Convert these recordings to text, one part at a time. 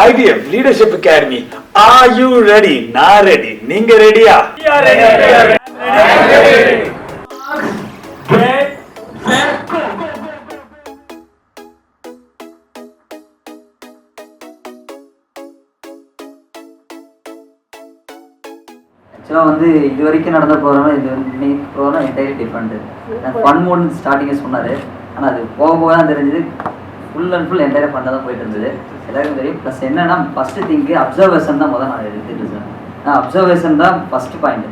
IDM Leadership Academy. Are you ready? Not ready. நீங்க ரெடியா? We are ready. Get set go. ஆக்சுவலாக வந்து இது வரைக்கும் நடந்த ப்ரோக்ராம் இது இன்னைக்கு program entirely different. Fun mood ஸ்டார்டிங்கே சொன்னார், ஆனால் அது போக போக தான் தெரிஞ்சது ஃபுல் அண்ட் ஃபுல் என்டையராக ஃபன்னாக தான் போயிட்டு இருந்தது. எல்லாருக்கும் தெரியும். ப்ளஸ் என்னன்னா ஃபஸ்ட்டு திங்கு அப்சர்வேஷன் தான் முதல் நான் எடுத்துகிட்டு இருக்கேன். அப்சர்வேஷன் தான் ஃபஸ்ட்டு பாயிண்ட்.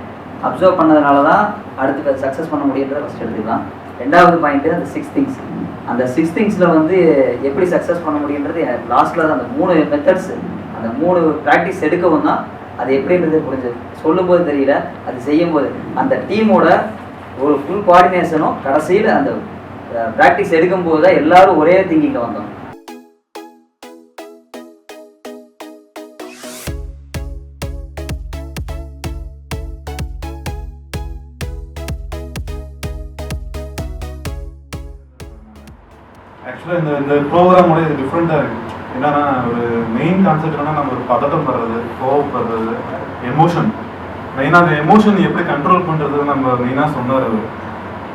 அப்சர்வ் பண்ணதுனால தான் அடுத்து சக்ஸஸ் பண்ண முடியுன்றதை ஃபஸ்ட் எடுத்துக்கலாம். ரெண்டாவது பாயிண்ட்டு அந்த 6 திங்ஸ். அந்த 6 திங்ஸில் வந்து எப்படி சக்ஸஸ் பண்ண முடியுன்றது லாஸ்ட்டில் தான் அந்த 3 மெத்தட்ஸ், அந்த 3 ப்ராக்டிஸ் எடுக்கவும் தான் அது எப்படின்றது புரிஞ்சது. சொல்லும்போது தெரியல, அது செய்யும்போது அந்த டீமோட ஒரு ஃபுல் கோஆர்டினேஷனும் கடைசியில் அந்த ப்ராக்டிஸ் எடுக்கும்போது தான் எல்லாரும் ஒரே திங்கிங்கில் வந்தோம். ஆக்சுவலாக இந்த ப்ரோக்ராமோட இது டிஃப்ரெண்ட்டாக இருக்குது. என்னன்னா ஒரு மெயின் கான்செப்ட் என்னன்னா நம்ம ஒரு பதட்டம் படுறது, கோவப்படுறது, எமோஷன். மெயினாக அந்த எமோஷன் எப்படி கண்ட்ரோல் பண்ணுறது நம்ம மெயினாக சொன்னார்.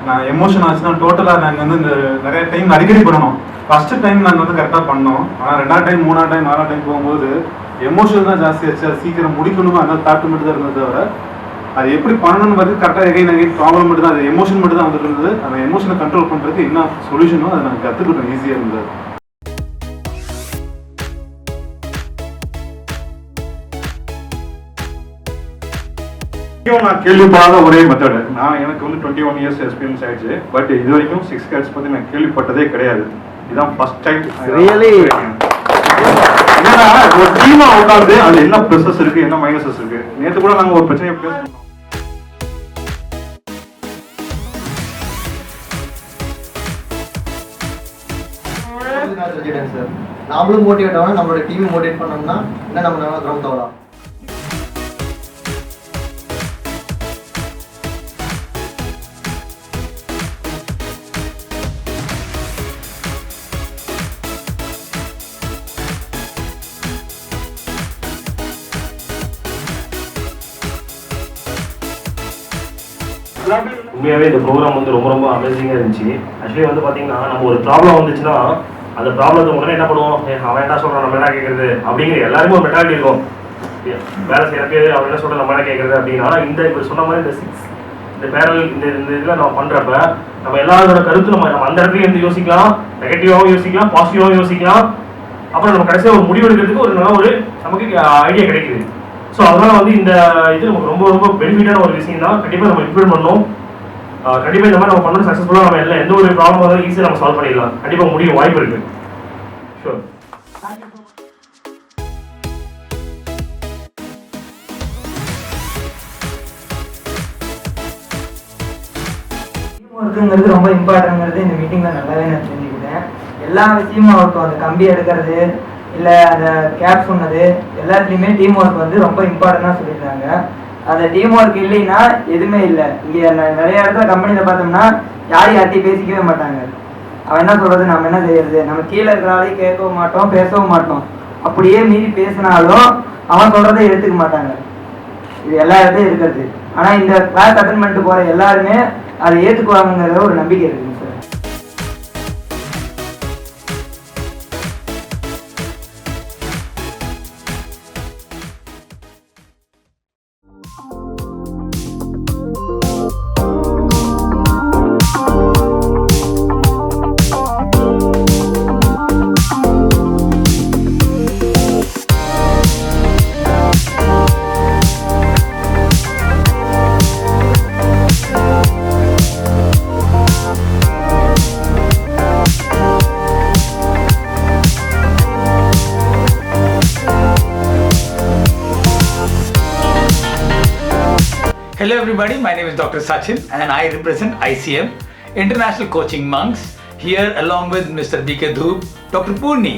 நான் எமோஷன் ஆச்சுன்னா டோட்டலாக நாங்கள் வந்து இந்த நிறைய டைம் அடிக்கடி பண்ணணும். ஃபஸ்ட்டு டைம் நாங்கள் வந்து கரெக்டாக பண்ணோம், ஆனால் 2ஆவது டைம் 3ஆவது டைம் 4ஆவது டைம் போகும்போது எமோஷன் தான் ஜாஸ்தி ஆச்சு. அது சீக்கிரம் முடிக்கணுமோ அந்த தாட்டு மட்டும் தான் இருந்தது தவிர அது எப்படி பண்ணணும்னு பார்த்து கரெக்டாக எகைன் ப்ராப்ளம் மட்டும் தான், அது எமோஷன் மட்டும் தான் வந்துட்டு இருந்தது. அந்த எமோஷனை கண்ட்ரோல் பண்ணுறதுக்கு என்ன சொல்யூஷனோ அதை நாங்கள் கற்றுக்கிட்டோம், ஈஸியாக இருந்தது. நான் கேள்விப்படாத ஒரே மெத்தடு, எனக்கு வந்து 21 இயர்ஸ் எக்ஸ்பீரியன்ஸ் ஆயிடுச்சு. பட் இது வரைக்கும் 6 கேட்ஸ் பற்றி நான் கேள்விப்பட்டதே கிடையாது. இதுதான் ஃபர்ஸ்ட் டைம். என்னன்னா ஒரு டீமா உட்காந்து அது என்ன ப்ளஸஸ் இருக்கு, என்ன மைனஸஸ் இருக்கு. நேற்று கூட நாங்கள் ஒரு பிரச்சனையை பேசணும். நாமளும் மோட்டிவேட் ஆகணும், நம்மளோட டீம் மோட்டிவேட் பண்ணோம்னா என்ன நம்ம கிரௌண்ட் ஆகலாம். உண்மையாகவே இந்த ப்ரோக்ராம் வந்து ரொம்ப ரொம்ப அமேசிங்காக இருந்துச்சு. ஆக்சுவலி வந்து பார்த்தீங்கன்னா நம்ம ஒரு ப்ராப்ளம் வந்துச்சுன்னா அந்த ப்ராப்ளத்தை உடனே என்ன பண்ணுவோம், அவன் என்ன சொல்கிறான் நம்ம என்ன கேட்குறது அப்படிங்கிற எல்லாருமே ஒரு மெட்டாலிட்டி இருக்கும். வேலை செய்யறப்பே அவன் என்ன சொல்கிற நம்ம என்ன கேட்குறது அப்படின்னா இந்த இப்போ சொன்ன மாதிரி இந்த பேரல் இந்த இதில் நம்ம பண்ணுறப்ப நம்ம எல்லாரோட கருத்து நம்ம அந்த இடத்துல இருந்து யோசிக்கலாம், நெகட்டிவாகவும் யோசிக்கலாம், பாசிட்டிவாகவும் யோசிக்கலாம். அப்புறம் நம்ம கடைசியாக ஒரு முடிவு எடுக்கிறதுக்கு ஒரு நல்ல ஒரு நமக்கு ஐடியா கிடைக்குது. ஸோ அதனால வந்து இந்த இது நமக்கு ரொம்ப ரொம்ப பெனிஃபிட்டான ஒரு விஷயம் தான். கண்டிப்பாக நம்ம இம்ப்ரூவ் பண்ணணும். கண்டிப்பாக இந்த மாதிரி நம்ம பண்ணணும் சக்ஸஸ்ஃபுல்லாக நம்ம எல்லாம் எந்த ஒரு ப்ராப்ளம் வந்தாலும் ஈஸியாக நம்ம சால்வ் பண்ணிடலாம். கண்டிப்பாக முடியும், வாய்ப்பு இருக்கு. ஷூர். ஒர்க்குங்கிறது ரொம்ப இம்பார்ட்டன்ங்கிறது இந்த மீட்டிங்கில் நல்லாவே நான் தெரிஞ்சுக்கிட்டேன். எல்லா விஷயமும் இருக்கும், அந்த கம்பி எடுக்கிறது இல்லை அந்த கேப் சொன்னது எல்லாத்துலேயுமே டீம் ஒர்க் வந்து ரொம்ப இம்பார்ட்டண்டாக சொல்லியிருந்தாங்க. அந்த டீம் ஒர்க் இல்லைன்னா எதுவுமே இல்லை. இங்கே நிறைய இடத்துல கம்பெனியில் பார்த்தோம்னா யார்கிட்டையும் பேசிக்கவே மாட்டாங்க. அவன் என்ன சொல்கிறது, நம்ம என்ன செய்யறது, நம்ம கீழே இருக்கிறாலையும் கேட்கவும் மாட்டோம், பேசவும் மாட்டோம். அப்படியே மீறி பேசினாலும் அவன் சொல்கிறத எடுத்துக்க மாட்டாங்க. இது எல்லா இடத்தையும் இருக்கிறது. ஆனால் இந்த கிளாஸ் அட்டெண்ட் பண்ணிட்டு போகிற எல்லாருமே அதை ஏற்றுக்குவாங்கிற ஒரு நம்பிக்கை இருக்குங்க sir. Hello everybody, my name is Dr. Sachin and I represent ICM, International Coaching Monks, here along with Mr. B.K. Dhoob, Dr. Purni.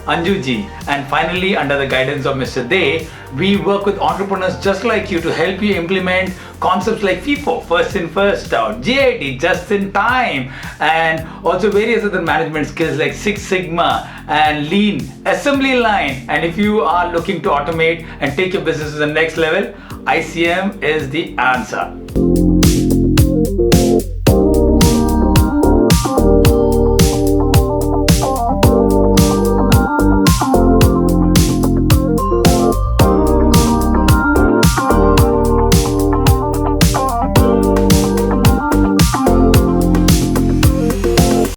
Anjuji, and finally under the guidance of Mr. Dey, we work with entrepreneurs just like you to help you implement concepts like FIFO, first in first out, JIT, just in time, and also various other management skills like Six Sigma and Lean, assembly line. And if you are looking to automate and take your business to the next level, ICM is the answer.